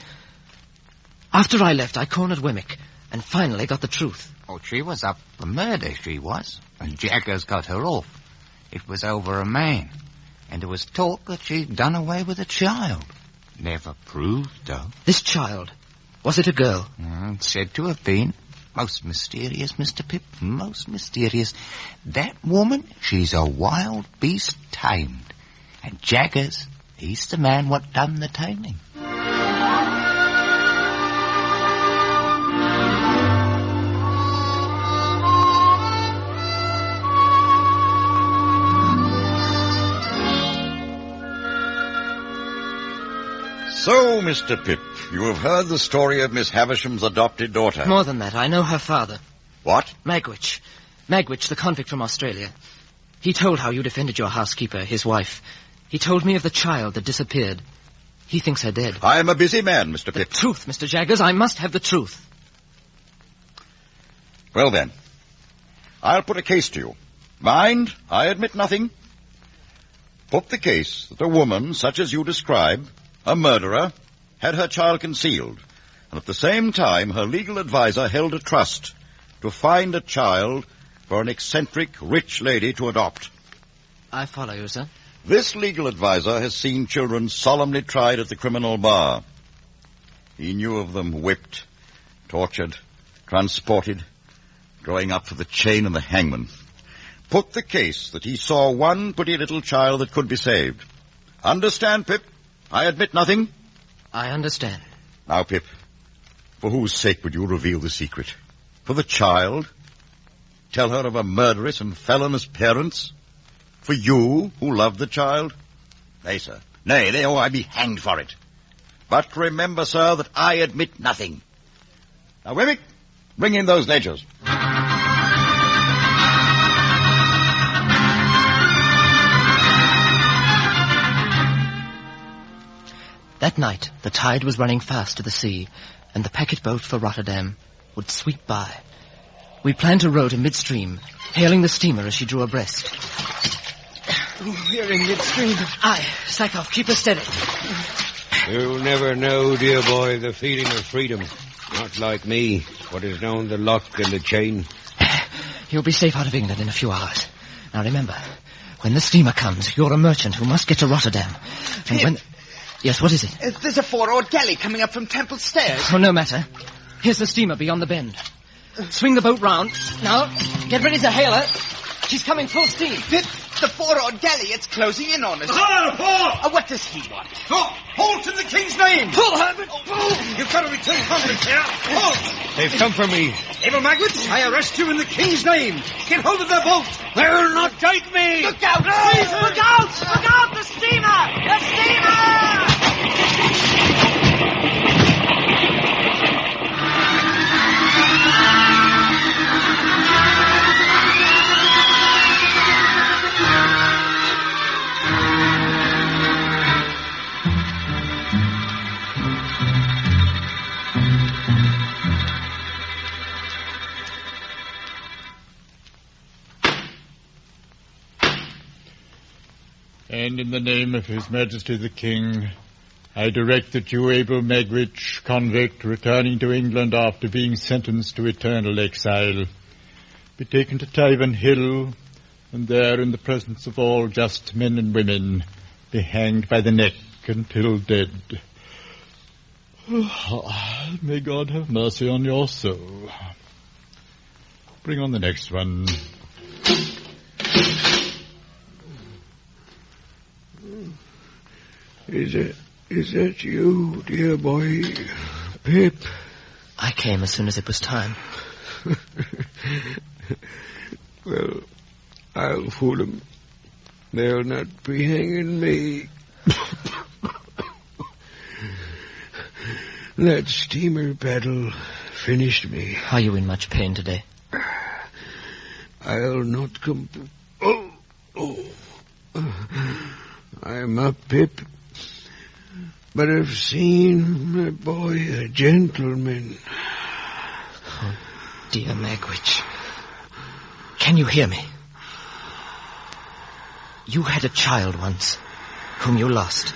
After I left, I cornered Wemmick and finally got the truth. Oh, she was up for murder, she was. And Jaggers got her off. It was over a man. And there was talk that she'd done away with a child. Never proved, though. This child, was it a girl? Said to have been. Most mysterious, Mr. Pip, most mysterious. That woman, she's a wild beast tamed. And Jaggers, he's the man what done the taming. So, Mr. Pip, you have heard the story of Miss Havisham's adopted daughter. More than that, I know her father. What? Magwitch. Magwitch, the convict from Australia. He told how you defended your housekeeper, his wife. He told me of the child that disappeared. He thinks her dead. I am a busy man, Mr. Pip. The truth, Mr. Jaggers. I must have the truth. Well, then, I'll put a case to you. Mind, I admit nothing. Put the case that a woman such as you describe, a murderer, had her child concealed, and at the same time her legal adviser held a trust to find a child for an eccentric, rich lady to adopt. I follow you, sir. This legal adviser has seen children solemnly tried at the criminal bar. He knew of them whipped, tortured, transported, growing up for the chain and the hangman. Put the case that he saw one pretty little child that could be saved. Understand, Pip? I admit nothing. I understand. Now, Pip, for whose sake would you reveal the secret? For the child? Tell her of a murderess and felonous parents? For you, who loved the child? Nay, sir. Nay, oh, I be hanged for it. But remember, sir, that I admit nothing. Now, Wemmick, bring in those ledgers. That night, the tide was running fast to the sea, and the packet boat for Rotterdam would sweep by. We planned to row to midstream, hailing the steamer as she drew abreast. We're in midstream. Aye, slack off, keep her steady. You'll never know, dear boy, the feeling of freedom. Not like me, what is known the lock and the chain. You'll be safe out of England in a few hours. Now remember, when the steamer comes, you're a merchant who must get to Rotterdam. And when... Yes, what is it? There's a 4-oared galley coming up from Temple Stairs. Oh, no matter. Here's the steamer beyond the bend. Swing the boat round. Now, get ready to hail her. She's coming full steam. Pip, the 4-oared galley, it's closing in on us. Halt! What does he want? Halt in the king's name! Pull, Herbert! Pull! You've got to return convict here. Halt! They've come for me. Abel Magwitch, I arrest you in the king's name. Get hold of their boat. They will not take me. Look out! Please, look out! Look out! The steamer! The steamer! And in the name of His Majesty the King, I direct that you, Abel Magwitch, convict, returning to England after being sentenced to eternal exile, be taken to Tyburn Hill, and there, in the presence of all just men and women, be hanged by the neck until dead. May God have mercy on your soul. Bring on the next one. Is that you, dear boy, Pip? I came as soon as it was time. Well, I'll fool 'em. They'll not be hanging me. That steamer paddle finished me. Are you in much pain today? I'll not I'm up, Pip. But I've seen, my boy, a gentleman. Oh, dear Magwitch. Can you hear me? You had a child once, whom you lost.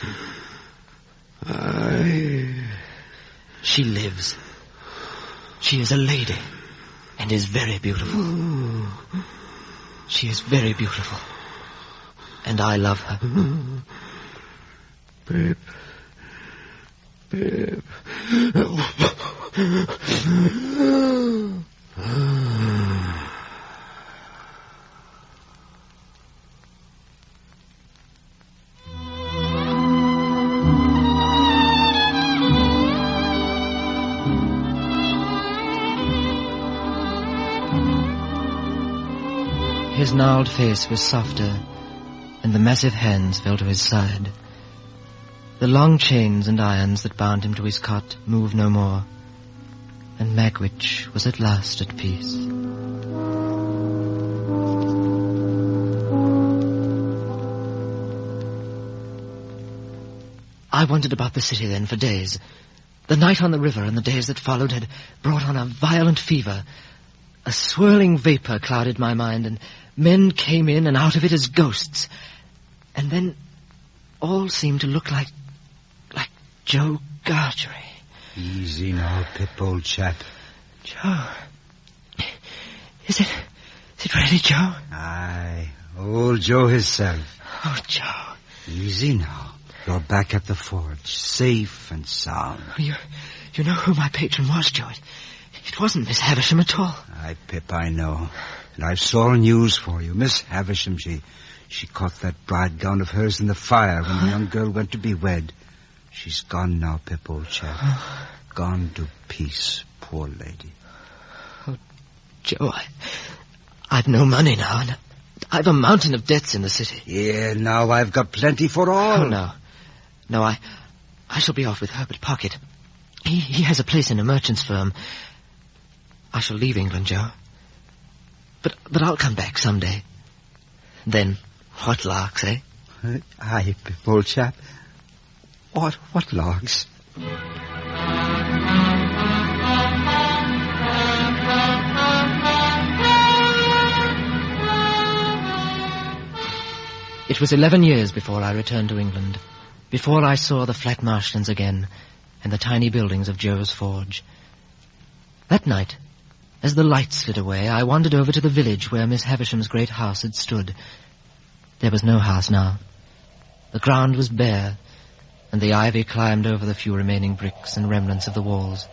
She lives. She is a lady, and is very beautiful. She is very beautiful, and I love her. Pip. Pip. His gnarled face was softer, and the massive hands fell to his side. The long chains and irons that bound him to his cot moved no more, and Magwitch was at last at peace. I wandered about the city then for days. The night on the river and the days that followed had brought on a violent fever, A swirling vapor clouded my mind, and men came in and out of it as ghosts. And then all seemed to look like Joe Gargery. Easy now, Pip, old chap. Joe. Is it really Joe? Aye, old Joe himself. Oh, Joe. Easy now. You're back at the forge, safe and sound. You know who my patron was, Joe. It wasn't Miss Havisham at all. Aye, Pip, I know. And I've sore news for you. Miss Havisham, she caught that bride gown of hers in the fire when the young girl went to be wed. She's gone now, Pip, old chap. Gone to peace, poor lady. Oh, Joe, I've no money now, and I've a mountain of debts in the city. Yeah, now I've got plenty for all. Oh, no. No, I shall be off with Herbert Pocket. He has a place in a merchant's firm. I shall leave England, Joe. But I'll come back someday. Then, what larks, eh? Aye, Pip, old chap. What larks? It was 11 years before I returned to England, before I saw the flat marshlands again and the tiny buildings of Joe's forge. That night, as the light slid away, I wandered over to the village where Miss Havisham's great house had stood. There was no house now. The ground was bare, and the ivy climbed over the few remaining bricks and remnants of the walls.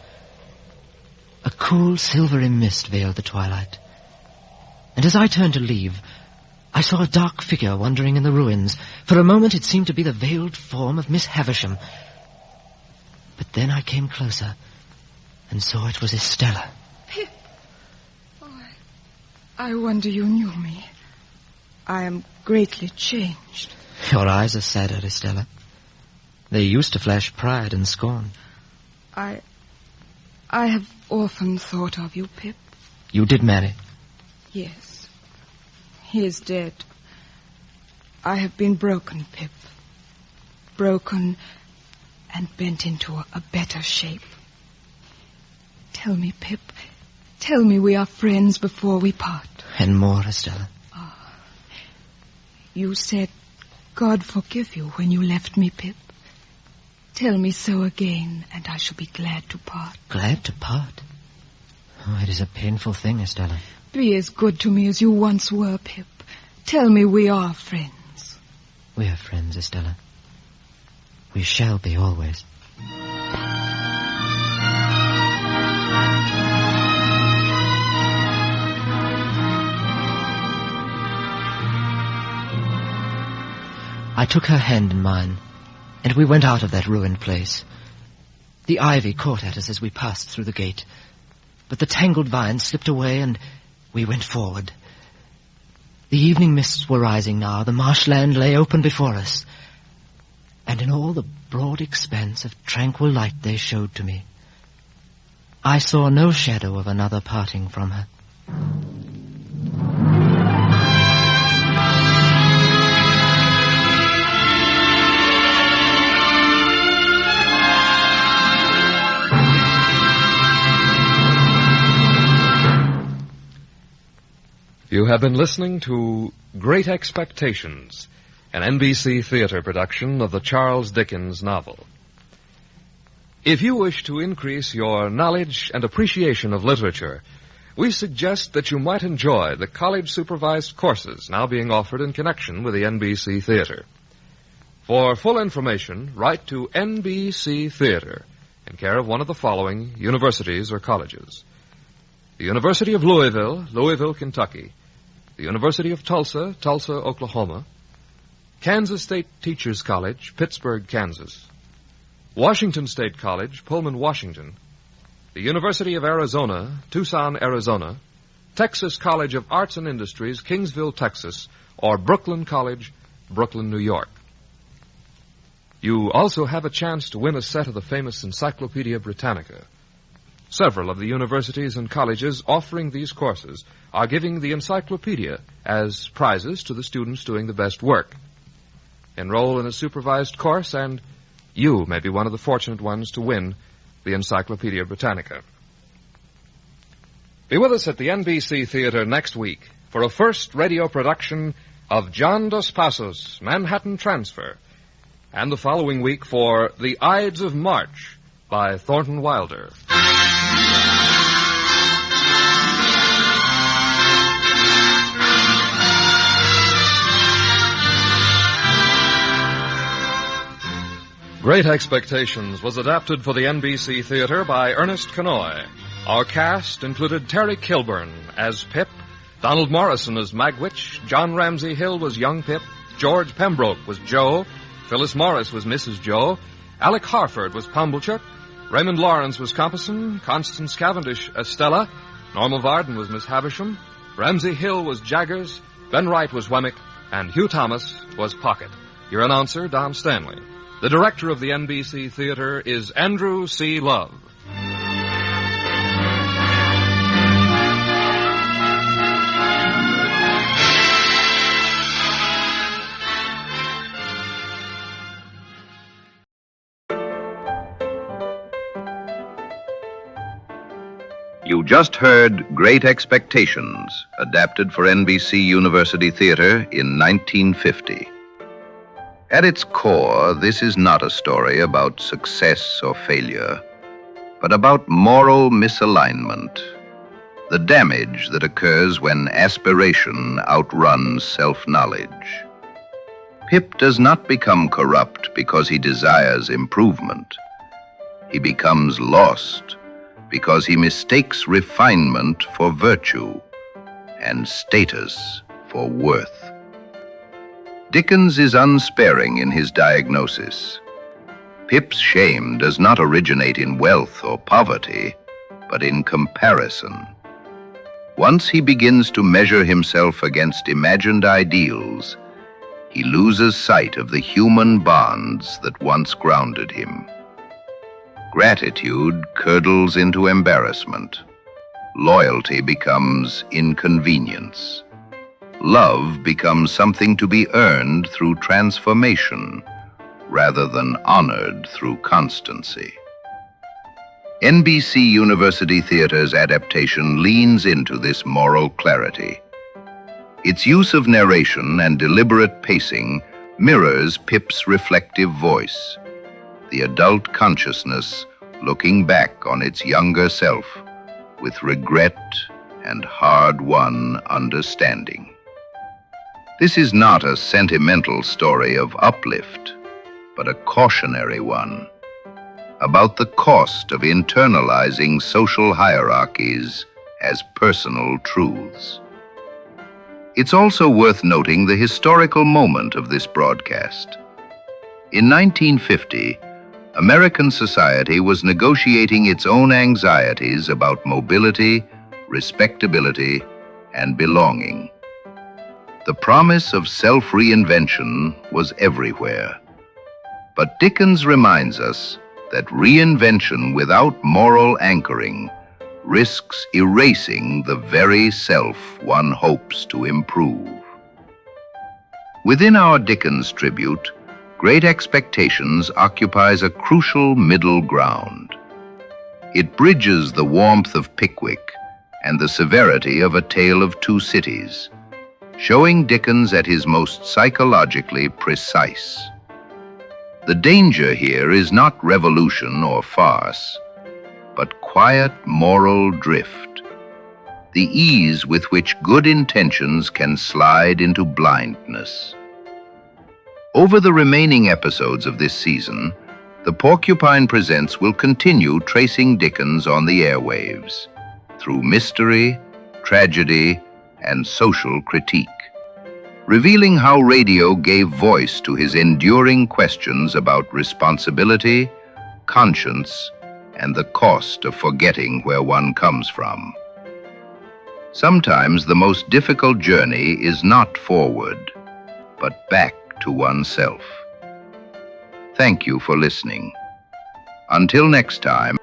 A cool, silvery mist veiled the twilight. And as I turned to leave, I saw a dark figure wandering in the ruins. For a moment it seemed to be the veiled form of Miss Havisham. But then I came closer and saw it was Estella. Pip! Oh, I wonder you knew me. I am greatly changed. Your eyes are sadder, Estella. They used to flash pride and scorn. I have often thought of you, Pip. You did marry? Yes. He is dead. I have been broken, Pip. Broken and bent into a better shape. Tell me, Pip. Tell me we are friends before we part. And more, Estella. You said, God forgive you when you left me, Pip. Tell me so again, and I shall be glad to part. Glad to part? Oh, it is a painful thing, Estella. Be as good to me as you once were, Pip. Tell me we are friends. We are friends, Estella. We shall be always. I took her hand in mine, and we went out of that ruined place. The ivy caught at us as we passed through the gate, but the tangled vines slipped away, and we went forward. The evening mists were rising now. The marshland lay open before us, and in all the broad expanse of tranquil light they showed to me, I saw no shadow of another parting from her. You have been listening to Great Expectations, an NBC Theater production of the Charles Dickens novel. If you wish to increase your knowledge and appreciation of literature, we suggest that you might enjoy the college-supervised courses now being offered in connection with the NBC Theater. For full information, write to NBC Theater in care of one of the following universities or colleges: the University of Louisville, Louisville, Kentucky; the University of Tulsa, Tulsa, Oklahoma; Kansas State Teachers College, Pittsburgh, Kansas; Washington State College, Pullman, Washington; the University of Arizona, Tucson, Arizona; Texas College of Arts and Industries, Kingsville, Texas; or Brooklyn College, Brooklyn, New York. You also have a chance to win a set of the famous Encyclopedia Britannica. Several of the universities and colleges offering these courses are giving the encyclopedia as prizes to the students doing the best work. Enroll in a supervised course, and you may be one of the fortunate ones to win the Encyclopedia Britannica. Be with us at the NBC Theater next week for a first radio production of John Dos Passos' Manhattan Transfer, and the following week for The Ides of March by Thornton Wilder. Great Expectations was adapted for the NBC Theater by Ernest Kenoy. Our cast included Terry Kilburn as Pip, Donald Morrison as Magwitch, John Ramsey Hill was young Pip, George Pembroke was Joe, Phyllis Morris was Mrs. Joe, Alec Harford was Pumblechook, Raymond Lawrence was Compeyson, Constance Cavendish as Stella, Norma Varden was Miss Havisham, Ramsey Hill was Jaggers, Ben Wright was Wemmick, and Hugh Thomas was Pocket. Your announcer, Don Stanley. The director of the NBC Theater is Andrew C. Love. You just heard Great Expectations, adapted for NBC University Theater in 1950. At its core, this is not a story about success or failure, but about moral misalignment, the damage that occurs when aspiration outruns self-knowledge. Pip does not become corrupt because he desires improvement. He becomes lost because he mistakes refinement for virtue and status for worth. Dickens is unsparing in his diagnosis. Pip's shame does not originate in wealth or poverty, but in comparison. Once he begins to measure himself against imagined ideals, he loses sight of the human bonds that once grounded him. Gratitude curdles into embarrassment. Loyalty becomes inconvenience. Love becomes something to be earned through transformation rather than honored through constancy. NBC University Theater's adaptation leans into this moral clarity. Its use of narration and deliberate pacing mirrors Pip's reflective voice, the adult consciousness looking back on its younger self with regret and hard-won understanding. This is not a sentimental story of uplift, but a cautionary one about the cost of internalizing social hierarchies as personal truths. It's also worth noting the historical moment of this broadcast. In 1950, American society was negotiating its own anxieties about mobility, respectability, and belonging. The promise of self-reinvention was everywhere. But Dickens reminds us that reinvention without moral anchoring risks erasing the very self one hopes to improve. Within our Dickens tribute, Great Expectations occupies a crucial middle ground. It bridges the warmth of Pickwick and the severity of A Tale of Two Cities, showing Dickens at his most psychologically precise. The danger here is not revolution or farce, but quiet moral drift, the ease with which good intentions can slide into blindness. Over the remaining episodes of this season, the Porcupine Presents will continue tracing Dickens on the airwaves through mystery, tragedy, and social critique, revealing how radio gave voice to his enduring questions about responsibility, conscience, and the cost of forgetting where one comes from. Sometimes the most difficult journey is not forward, but back to oneself. Thank you for listening. Until next time.